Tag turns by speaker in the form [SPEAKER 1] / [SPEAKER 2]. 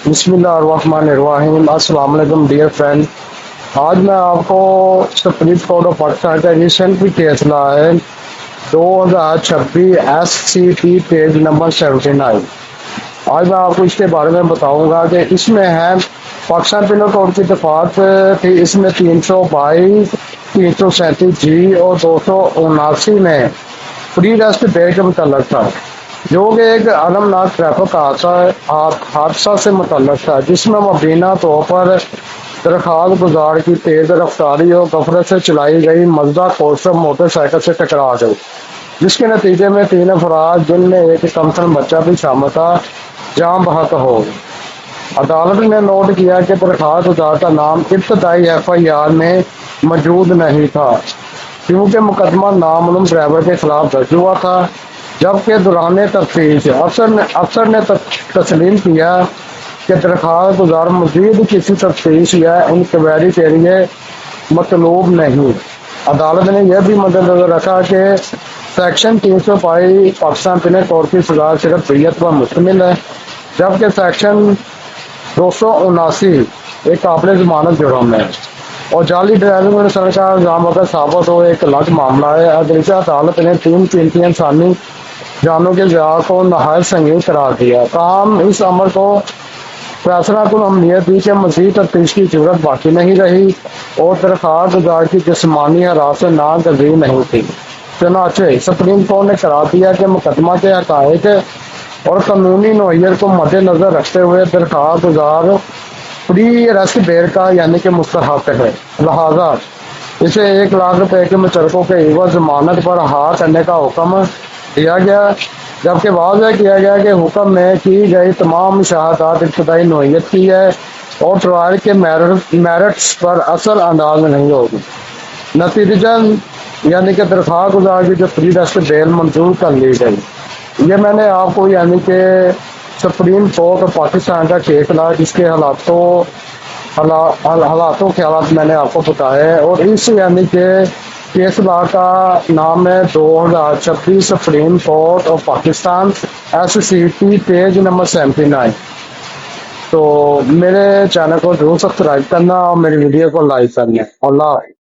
[SPEAKER 1] بسم اللہ الرحمن الرحیم۔ السلام علیکم ڈیئر فرینڈ، آج میں آپ کو سپریم کورٹ آف پاکستان کا ریسنٹلی فیصلہ ہے 2026 SCP پیج نمبر 79۔ آج میں آپ کو اس کے بارے میں بتاؤں گا کہ اس میں ہے پاکستان پینل کوڈ کی دفعات تھی، اس میں 322 337 جی اور 279 میں فری ریسٹ ڈے کے متعلق تھا، جو کہ ایک المناک ٹریفک حادثہ سے متعلق تھا، جس میں مبینہ طور پر درخواست گزار کی تیز رفتاری اور غفلت سے چلائی گئی مزدہ کوسٹر موٹر سائیکل سے ٹکرا گئی، جس کے نتیجے میں 3 افراد جن میں ایک کمسن بچہ بھی شامل تھا جاں بحق ہو گئے۔ عدالت نے نوٹ کیا کہ درخواست گزار کا نام ابتدائی FIR میں موجود نہیں تھا، کیونکہ مقدمہ نامعلوم ڈرائیور کے خلاف درج ہوا تھا، جبکہ دوران تفتیش افسر نے تسلیم کیا کہ درخواست گزار مزید کسی تفتیش یا انکوائری کے لیے مطلوب نہیں۔ عدالت نے یہ بھی مدنظر رکھا کہ سیکشن 322 پاکستان پینل کوڈ کی سزا صرف بیعت پر مشتمل ہے، جبکہ سیکشن 279 ایک قابل ضمانت جرم ہے، اور جعلی ڈرائیونگ لائسنس کا الزام اگر ثابت ہو ایک الگ معاملہ ہے۔ عدلیہ عدالت نے 3 قیمتی انسانی جانوں کے ضیاع کو نہایت سنگین قرار دیا، تاہم اس امر کو فیصلہ کن اہمیت دی کہ مزید تفتیش کی ضرورت باقی نہیں رہی اور درخواست گزار کی جسمانی حراست ناگزیر نہیں تھی۔ چنانچہ سپریم کورٹ نے قرار دیا کہ مقدمہ کے حقائق اور قانونی نوعیت کو مد نظر رکھتے ہوئے درخواست گزار فری ریسٹ بیل کا یعنی کہ مستحق ہے، لہذا اسے 1 لاکھ روپے کے مچلقوں کے عوض ضمانت پر رہا کرنے کا حکم دیا گیا، جبکہ واضح کیا گیا کہ حکم میں کی گئی تمام مشاہدات ابتدائی نوعیت کی ہے اور ٹرائل کے میرٹس پر اثر انداز نہیں ہوگی۔ نتیجتاً یعنی کہ درخواست گزار کی جو فری ریسٹ بیل منظور کر لی گئی، یہ میں نے آپ کو یعنی کہ سپریم کورٹ آف پاکستان کا کیس لا، جس کے حالاتوں خیالات میں نے آپ کو بتائے، اور اس یعنی کہ کیس لا کا نام ہے 2026 supreme court of Pakistan SCP page number 79۔ تو میرے چینل کو ضرور سبسکرائب کرنا اور میری ویڈیو کو لائک کرنا۔ اللہ حافظ۔